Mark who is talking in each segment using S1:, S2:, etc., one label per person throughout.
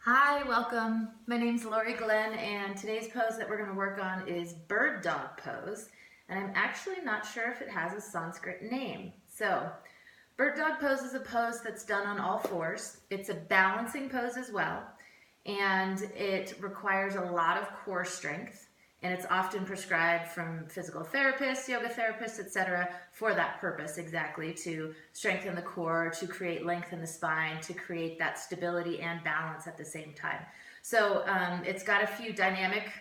S1: Hi, welcome. My name's Lori Glenn, and today's pose that we're going to work on is bird dog pose. And I'm actually not sure if it has a Sanskrit name. So, bird dog pose is a pose that's done on all fours. It's a balancing pose as well, and it requires a lot of core strength. And it's often prescribed from physical therapists, yoga therapists, etc. for that purpose exactly, to strengthen the core, to create length in the spine, to create that stability and balance at the same time. So it's got a few dynamic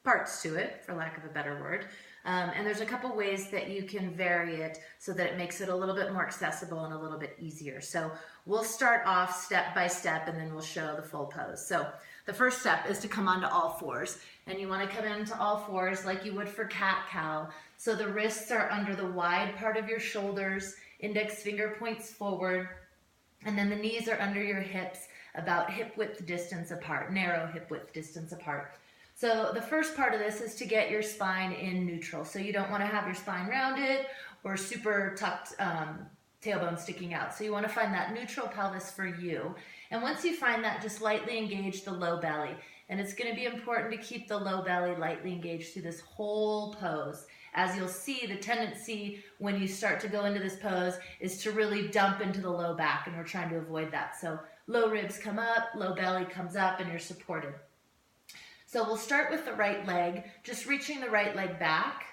S1: parts to it, for lack of a better word. And there's a couple ways that you can vary it so that it makes it a little bit more accessible and a little bit easier. So we'll start off step by step and then we'll show the full pose. So the first step is to come onto all fours, and you want to come into all fours like you would for cat-cow. So the wrists are under the wide part of your shoulders, index finger points forward, and then the knees are under your hips, about hip width distance apart, narrow hip width distance apart. So the first part of this is to get your spine in neutral. So you don't want to have your spine rounded or super tucked tailbone sticking out. So you want to find that neutral pelvis for you. And once you find that, just lightly engage the low belly. And it's going to be important to keep the low belly lightly engaged through this whole pose. As you'll see, the tendency when you start to go into this pose is to really dump into the low back, and we're trying to avoid that. So low ribs come up, low belly comes up, and you're supported. So we'll start with the right leg, just reaching the right leg back,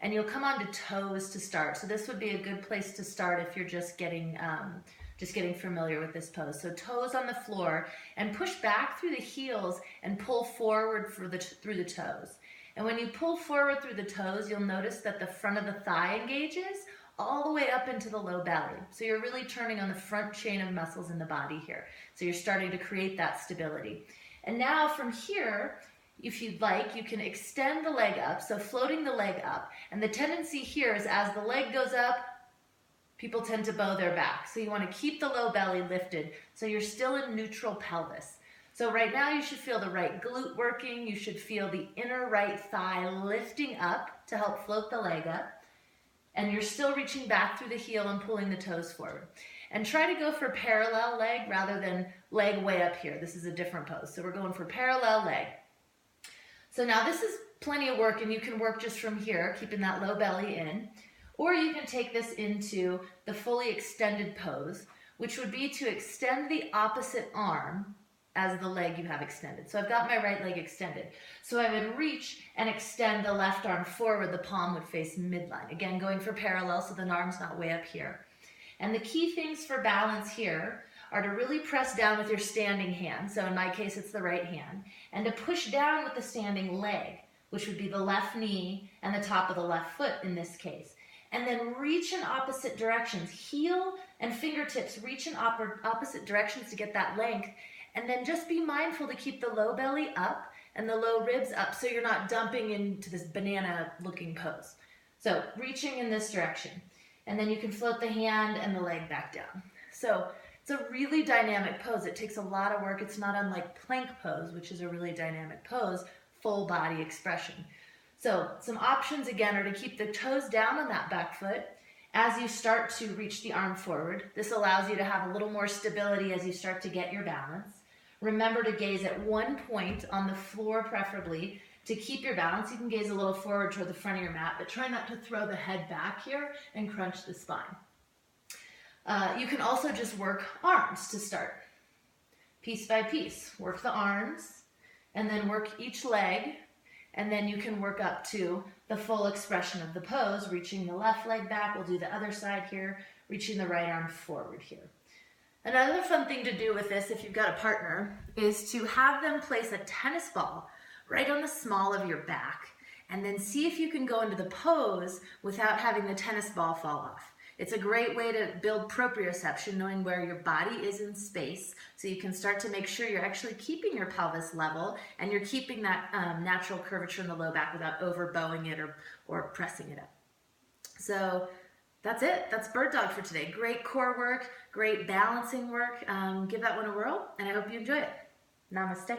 S1: and you'll come onto toes to start. So this would be a good place to start if you're just getting familiar with this pose. So toes on the floor, and push back through the heels and pull forward through the toes. And when you pull forward through the toes, you'll notice that the front of the thigh engages all the way up into the low belly. So you're really turning on the front chain of muscles in the body here. So you're starting to create that stability. And now from here, if you'd like, you can extend the leg up, so floating the leg up. And the tendency here is as the leg goes up, people tend to bow their back. So you want to keep the low belly lifted so you're still in neutral pelvis. So right now you should feel the right glute working. You should feel the inner right thigh lifting up to help float the leg up. And you're still reaching back through the heel and pulling the toes forward. And try to go for parallel leg rather than leg way up here. This is a different pose. So we're going for parallel leg. So now this is plenty of work, and you can work just from here, keeping that low belly in. Or you can take this into the fully extended pose, which would be to extend the opposite arm as the leg you have extended. So I've got my right leg extended. So I would reach and extend the left arm forward. The palm would face midline. Again, going for parallel so the arm's not way up here. And the key things for balance here are to really press down with your standing hand. So in my case, it's the right hand. And to push down with the standing leg, which would be the left knee and the top of the left foot in this case. And then reach in opposite directions. Heel and fingertips reach in opposite directions to get that length. And then just be mindful to keep the low belly up and the low ribs up so you're not dumping into this banana looking pose. So reaching in this direction. And then you can float the hand and the leg back down. So it's a really dynamic pose. It takes a lot of work. It's not unlike plank pose, which is a really dynamic pose, full body expression. So some options again are to keep the toes down on that back foot as you start to reach the arm forward. This allows you to have a little more stability as you start to get your balance. Remember to gaze at one point on the floor preferably to keep your balance. You can gaze a little forward toward the front of your mat, but try not to throw the head back here and crunch the spine. You can also just work arms to start. Piece by piece. Work the arms, and then work each leg, and then you can work up to the full expression of the pose, reaching the left leg back. We'll do the other side here, reaching the right arm forward here. Another fun thing to do with this, if you've got a partner, is to have them place a tennis ball right on the small of your back, and then see if you can go into the pose without having the tennis ball fall off. It's a great way to build proprioception, knowing where your body is in space, so you can start to make sure you're actually keeping your pelvis level and you're keeping that natural curvature in the low back without over bowing it or pressing it up. So that's it. That's bird dog for today. Great core work, great balancing work. Give that one a whirl, and I hope you enjoy it. Namaste.